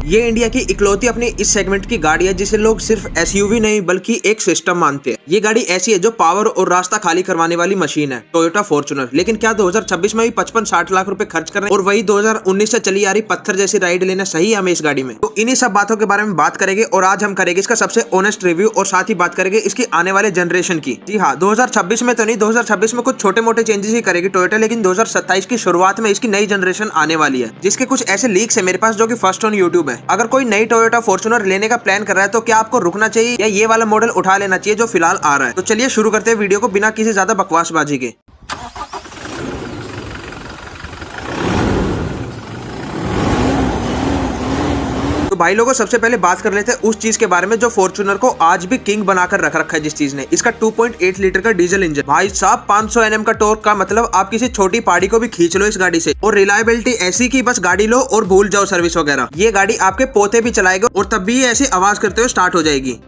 ये इंडिया की इकलौती अपनी इस सेगमेंट की गाड़ी है जिसे लोग सिर्फ एसयूवी नहीं बल्कि एक सिस्टम मानते हैं। ये गाड़ी ऐसी है जो पावर और रास्ता खाली करवाने वाली मशीन है, टोयोटा फॉर्च्यूनर। लेकिन क्या 2026 में भी 55-60 लाख रुपए खर्च कर रहे हैं और वही 2019 से चली आ रही पत्थर जैसी राइड लेना सही है हमें इस गाड़ी में? तो इन्हीं सब बातों के बारे में बात करेंगे और आज हम करेंगे इसका सबसे ऑनेस्ट रिव्यू और साथ ही बात करेंगे इसकी आने वाले जनरेशन की। जी हाँ, 2026 में तो नहीं, 2026 में कुछ छोटे मोटे चेंजेस ही करेगी टोयोटा, लेकिन 2027 की शुरुआत में इसकी नई जनरेशन आने वाली है जिसके कुछ ऐसे लीक्स है मेरे पास जो कि फर्स्ट ऑन यूट्यूब है। अगर कोई नई टोयोटा फॉर्च्यूनर लेने का प्लान कर रहा है तो क्या आपको रुकना चाहिए या ये वाला मॉडल उठा लेना चाहिए जो फिलहाल आ रहा है? तो चलिए शुरू करते हैं वीडियो को बिना किसी ज्यादा बकवासबाजी के। तो भाई लोगों, सबसे पहले बात कर लेते हैं उस चीज के बारे में जो फॉर्च्यूनर को आज भी किंग बनाकर रख रखा है। जिस चीज ने इसका 2.8 लीटर का डीजल इंजन, भाई साहब 500 Nm का टॉर्क का मतलब आप किसी छोटी पहाड़ी को भी खींच लो इस गाड़ी से। और रिलायबिलिटी ऐसी की बस गाड़ी लो और भूल जाओ सर्विस वगैरह। ये गाड़ी आपके पोते भी चलाएगा और तब भी ऐसी आवाज करते हुए स्टार्ट हो जाएगी।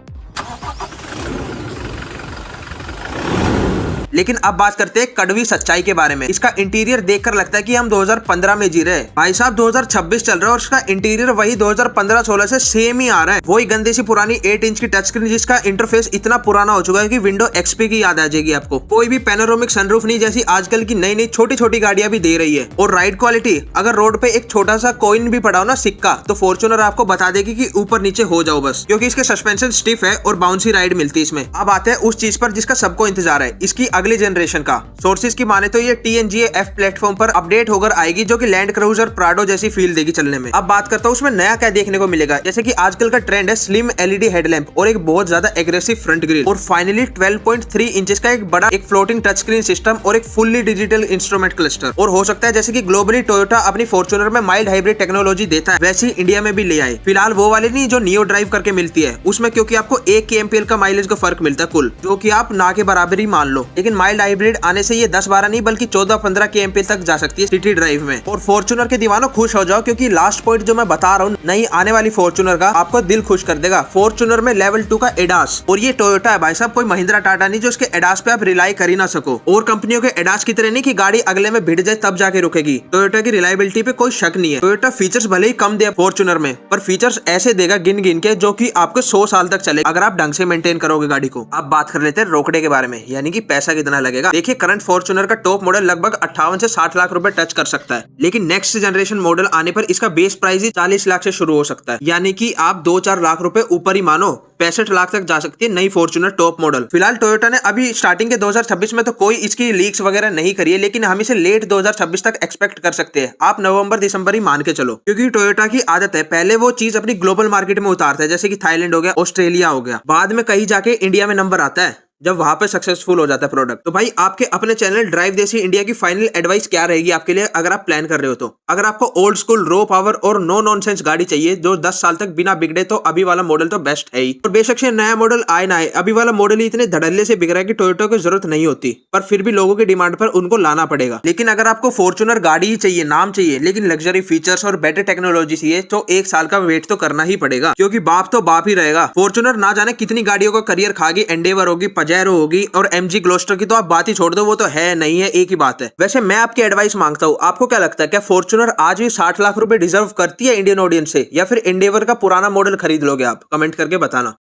लेकिन अब बात करते हैं कड़वी सच्चाई के बारे में। इसका इंटीरियर देखकर लगता है कि हम 2015 में जी रहे हैं। भाई साहब 2026 चल रहा है और इसका इंटीरियर वही 2015-16 से सेम ही आ रहा है। वही गंदी सी पुरानी 8 इंच की टच स्क्रीन जिसका इंटरफेस इतना पुराना हो चुका है कि विंडो एक्सपी की याद आ जाएगी आपको। कोई भी पैनोरामिक सनरूफ नहीं जैसी आजकल की नई नई छोटी छोटी गाड़ियां भी दे रही है। और राइड क्वालिटी, अगर रोड पे एक छोटा सा कॉइन भी पड़ा हो ना, सिक्का, तो फॉर्च्यूनर आपको बता देगी कि ऊपर नीचे हो जाओ बस, क्योंकि इसके सस्पेंशन स्टिफ है और बाउंसी राइड मिलती है इसमें। अब आते हैं उस चीज पर जिसका सबको इंतजार है, इसकी अगली जनरेशन का। सोर्सेज की माने तो ये TNGA-F प्लेटफॉर्म पर अपडेट होकर आएगी जो कि लैंड क्रूजर प्राडो जैसी फील देगी चलने में। अब बात करता हूँ उसमें नया क्या देखने को मिलेगा। जैसे कि आजकल का ट्रेंड है स्लिम LED हेडलैम्प और एक बहुत ज्यादा एग्रेसिव फ्रंट ग्रिल, और फाइनली 12.3 इंचेस का एक बड़ा एक फ्लोटिंग टच स्क्रीन सिस्टम और एक फुल्ली डिजिटल इंस्ट्रूमेंट क्लस्टर। और हो सकता है जैसे कि ग्लोबली टोयोटा अपनी फॉर्च्यूनर में माइल्ड हाइब्रिड टेक्नोलॉजी देता है वैसे ही इंडिया में भी ले आए। फिलहाल वो वाली नहीं जो नियो ड्राइव करके मिलती है उसमें, क्योंकि आपको 1 kmpl का माइलेज का फर्क मिलता है कुल, जो कि आप ना के बराबर ही मान लो। लेकिन माइल्ड हाइब्रिड आने से ये 10-12 नहीं बल्कि 14-15 kmpl तक जा सकती है सिटी ड्राइव में। और फॉर्च्यूनर के दीवानों खुश हो जाओ, क्योंकि लास्ट पॉइंट जो मैं बता रहा हूँ नई आने वाली फॉर्च्यूनर का आपको दिल खुश कर देगा। फॉर्च्यूनर में लेवल 2 का एडास, और ये टोयोटा है भाई साहब, कोई महिंद्रा टाटा नहीं जो उसके एडास पे आप रिलाई कर ही ना सको। और कंपनियों के एडास की तरह नहीं कि गाड़ी अगले में भिड़ जाए तब जाके रुकेगी। टोयोटा की रिलायबिलिटी पे कोई शक नहीं है। टोयोटा फीचर्स भले ही कम दे फॉर्च्यूनर में, पर फीचर्स ऐसे देगा गिन गिन के जो कि आपको 100 साल तक चले अगर आप ढंग से मेंटेन करोगे गाड़ी को। अब बात कर लेते हैं रोकड़े के बारे में, यानी कि पैसा कितना लगेगा। देखिए करंट फॉर्च्यूनर का टॉप मॉडल लगभग 58 से 60 लाख रुपए टच कर सकता है, लेकिन नेक्स्ट जनरेशन मॉडल आने पर इसका बेस प्राइस ही 40 लाख से शुरू हो सकता है। यानी कि आप 2-4 लाख रुपए ऊपर ही मानो 65 लाख तक जा सकती है नई फॉर्च्यूनर टॉप मॉडल। फिलहाल टोयोटा ने अभी स्टार्टिंग के 2026 में तो कोई इसकी लीक्स वगैरह नहीं करी है, लेकिन हम इसे लेट 2026 तक एक्सपेक्ट कर सकते हैं। आप नवंबर-दिसंबर ही मान के चलो, क्योंकि टोयोटा की आदत है पहले वो चीज अपनी ग्लोबल मार्केट में उतारता है, जैसे कि थाईलैंड हो गया, ऑस्ट्रेलिया हो गया, बाद में कहीं जाके इंडिया में नंबर आता है जब वहां पे सक्सेसफुल हो जाता है प्रोडक्ट। तो भाई आपके अपने चैनल ड्राइव देसी इंडिया की फाइनल एडवाइस क्या रहेगी आपके लिए अगर आप प्लान कर रहे हो तो? अगर आपको ओल्ड स्कूल रो पावर और नो नॉनसेंस गाड़ी चाहिए जो 10 साल तक बिना बिगड़े, तो अभी वाला मॉडल तो बेस्ट है ही। और बेशक से नया मॉडल आए ना आए, अभी वाला मॉडल ही इतने धड़ल्ले से बिक रहा है कि टोयोटा को जरूरत नहीं होती, पर फिर भी लोगों की डिमांड पर उनको लाना पड़ेगा। लेकिन अगर आपको फॉर्च्यूनर गाड़ी ही चाहिए, नाम चाहिए, लेकिन लग्जरी फीचर्स और बेटर टेक्नोलॉजी चाहिए, तो 1 साल का वेट तो करना ही पड़ेगा, क्योंकि बाप तो बाप ही रहेगा। फॉर्च्यूनर ना जाने कितनी गाड़ियों का करियर खागी, एंडेवर होगी, पजेरो होगी, और MG ग्लोस्टर की तो आप बात ही छोड़ दो, वो तो है नहीं है, एक ही बात है। वैसे मैं आपकी एडवाइस मांगता हूँ, आपको क्या लगता है, क्या फॉर्च्यूनर आज भी 60 लाख रुपए डिजर्व करती है इंडियन ऑडियंस से, या फिर एंडेवर का पुराना मॉडल खरीद लोगे आप? कमेंट करके बताना।